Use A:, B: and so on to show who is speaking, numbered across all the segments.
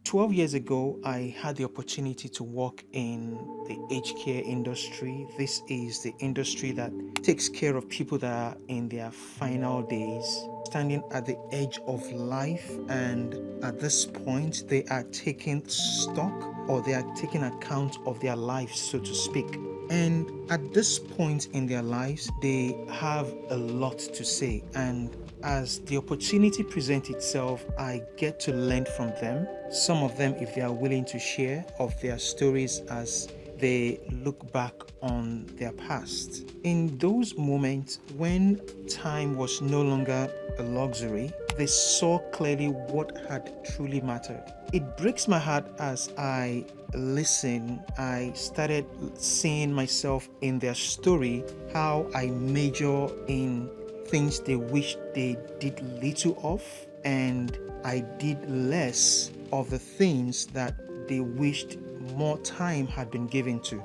A: 12 years ago, I had the opportunity to work in the aged care industry. This is the industry that takes care of people that are in their final days, standing at the edge of life, and at this point, they are taking stock, or they are taking account of their lives, so to speak. And at this point in their lives, they have a lot to say. And as the opportunity presents itself, I get to learn from them. Some of them, if they are willing to share of their stories as they look back on their past. In those moments when time was no longer a luxury, they saw clearly what had truly mattered. It breaks my heart as I listen. I started seeing myself in their story, how I major in things they wish they did little of, and I did less of the things that they wished more time had been given to.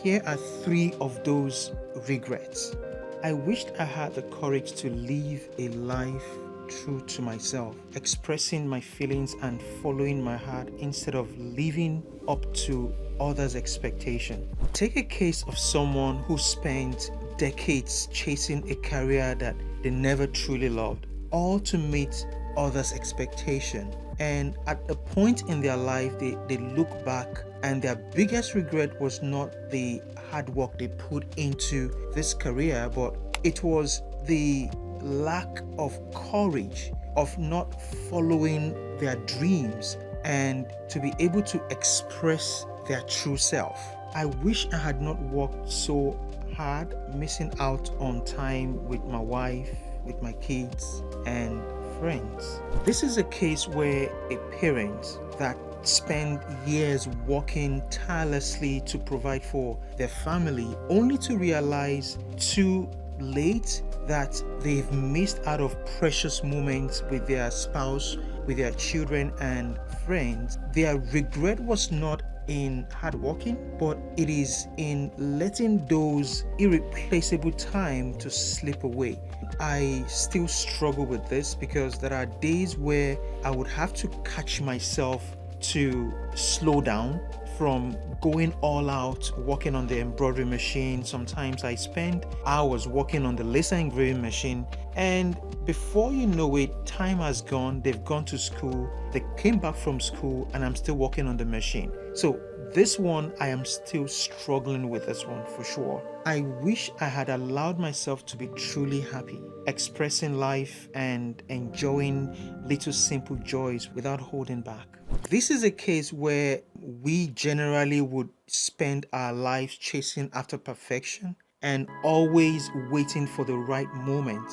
A: Here are 3 of those regrets. I wished I had the courage to live a life true to myself, expressing my feelings and following my heart instead of living up to others' expectation. Take a case of someone who spent decades chasing a career that they never truly loved, all to meet others' expectation. And at a point in their life, they look back, and their biggest regret was not the hard work they put into this career, but it was the lack of courage of not following their dreams and to be able to express their true self. I wish I had not worked so hard, missing out on time with my wife, with my kids, and friends. This is a case where a parent that spend years working tirelessly to provide for their family, only to realize too late that they've missed out of precious moments with their spouse, with their children and friends. Their regret was not in hard working, but it is in letting those irreplaceable time to slip away. I still struggle with this because there are days where I would have to catch myself to slow down from going all out working on the embroidery machine. Sometimes I spend hours working on the laser engraving machine, and before you know it, time has gone. They've gone to school, they came back from school, and I'm still working on the machine. So this one, I am still struggling with this one for sure. I wish I had allowed myself to be truly happy, expressing life and enjoying little simple joys without holding back. This is a case where we generally would spend our lives chasing after perfection and always waiting for the right moment,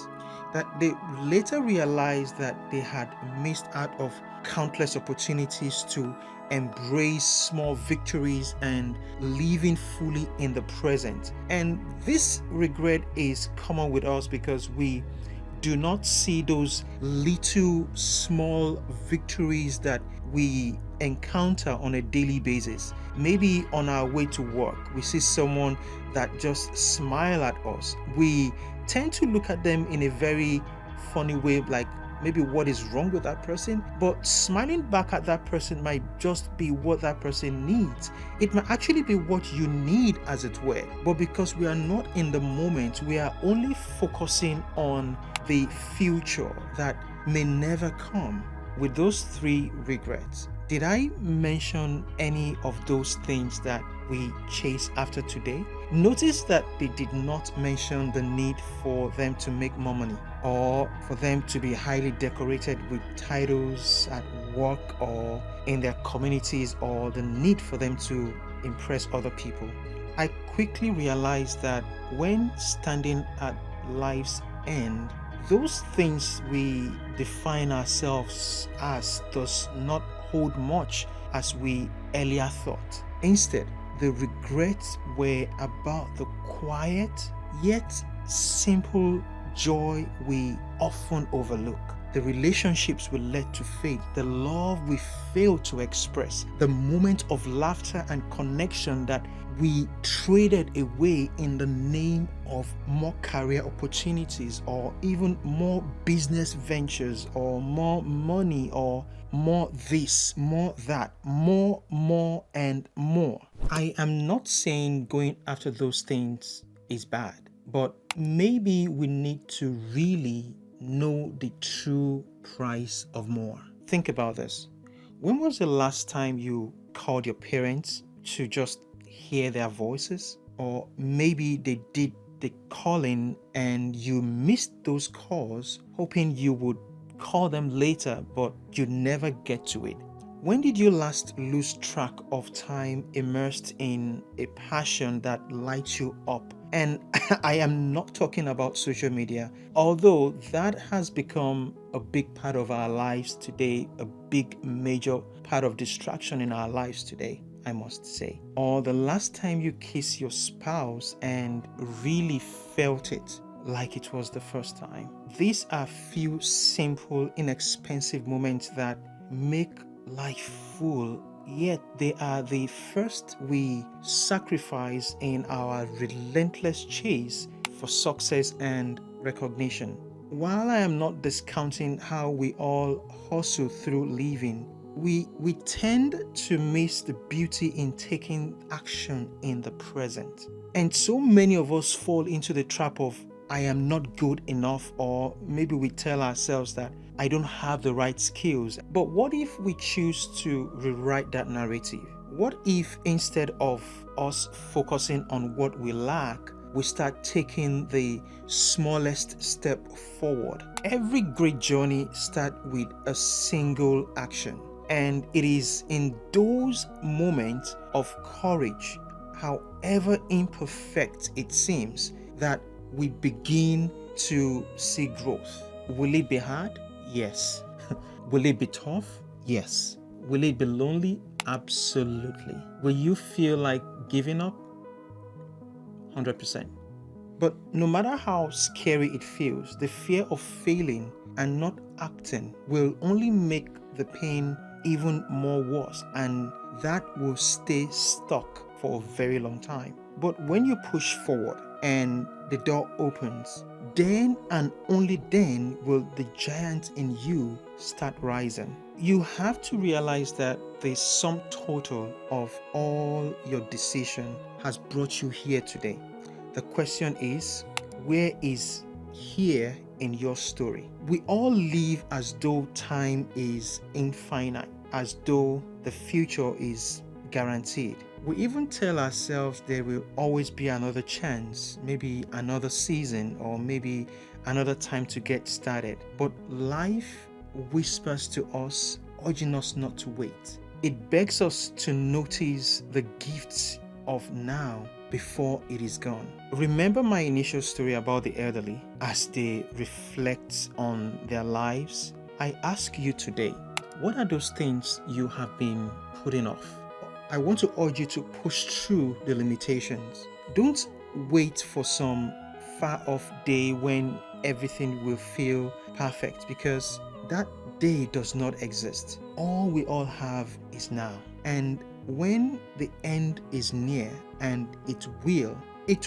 A: that they later realized that they had missed out of countless opportunities to embrace small victories and living fully in the present. And this regret is common with us because we do not see those little small victories that we encounter on a daily basis. Maybe on our way to work, we see someone that just smile at us. We tend to look at them in a very funny way, like maybe what is wrong with that person, but smiling back at that person might just be what that person needs. It might actually be what you need, as it were, but because we are not in the moment, we are only focusing on the future that may never come. With those 3 regrets, did I mention any of those things that we chase after today? Notice that they did not mention the need for them to make more money, or for them to be highly decorated with titles at work or in their communities, or the need for them to impress other people. I quickly realized that when standing at life's end, those things we define ourselves as does not hold much as we earlier thought. Instead, the regrets were about the quiet yet simple joy we often overlook. The relationships we let to fade, the love we failed to express, the moment of laughter and connection that we traded away in the name of more career opportunities or even more business ventures or more money or more this, more that, more, and more. I am not saying going after those things is bad, but maybe we need to really know the true price of more. Think about this. When was the last time you called your parents to just hear their voices? Or maybe they did the calling and you missed those calls, hoping you would call them later, but you never get to it. When did you last lose track of time immersed in a passion that lights you up? And I am not talking about social media, although that has become a big part of our lives today, a big major part of distraction in our lives today, I must say. Or the last time you kissed your spouse and really felt it like it was the first time. These are few simple, inexpensive moments that make life full, yet they are the first we sacrifice in our relentless chase for success and recognition. While I am not discounting how we all hustle through living, we tend to miss the beauty in taking action in the present. And so many of us fall into the trap of I am not good enough, or maybe we tell ourselves that I don't have the right skills. But what if we choose to rewrite that narrative? What if instead of us focusing on what we lack, we start taking the smallest step forward? Every great journey starts with a single action. And it is in those moments of courage, however imperfect it seems, that we begin to see growth. Will it be hard? Yes. Will it be tough? Yes. Will it be lonely? Absolutely. Will you feel like giving up? 100%. But no matter how scary it feels, the fear of failing and not acting will only make the pain even more worse, and that will stay stuck for a very long time. But when you push forward and the door opens, then and only then will the giant in you start rising. You have to realize that the sum total of all your decision has brought you here today. The question is, where is here in your story? We all live as though time is infinite, as though the future is guaranteed. We even tell ourselves there will always be another chance, maybe another season, or maybe another time to get started. But life whispers to us, urging us not to wait. It begs us to notice the gifts of now before it is gone. Remember my initial story about the elderly as they reflect on their lives? I ask you today, what are those things you have been putting off? I want to urge you to push through the limitations. Don't wait for some far off day when everything will feel perfect, because that day does not exist. All we all have is now. And when the end is near, and it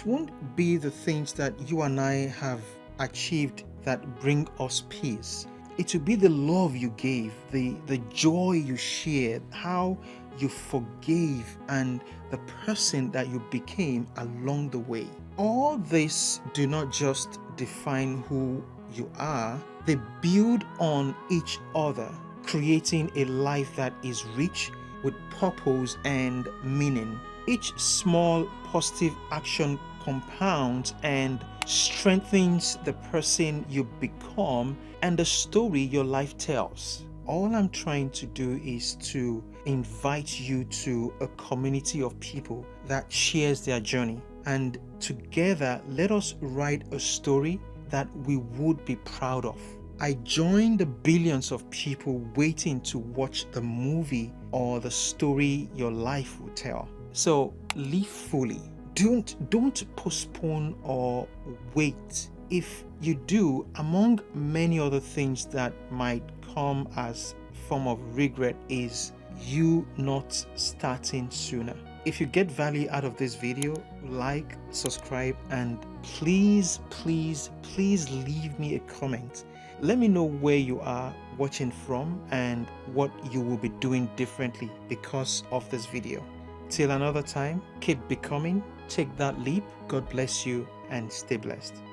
A: won't be the things that you and I have achieved that bring us peace. It will be the love you gave, the joy you shared, how you forgave, and the person that you became along the way. All this do not just define who you are, they build on each other, creating a life that is rich with purpose and meaning. Each small positive action compounds and strengthens the person you become and the story your life tells. All I'm trying to do is to invite you to a community of people that shares their journey, and together let us write a story that we would be proud of. I join the billions of people waiting to watch the movie or the story your life will tell. So live fully. Don't postpone or wait. if you do, among many other things that might come as form of regret is you not starting sooner. If you get value out of this video, like, subscribe, and please leave me a comment. Let me know where you are watching from and what you will be doing differently because of this video. Till another time, keep becoming, take that leap. God bless you and stay blessed.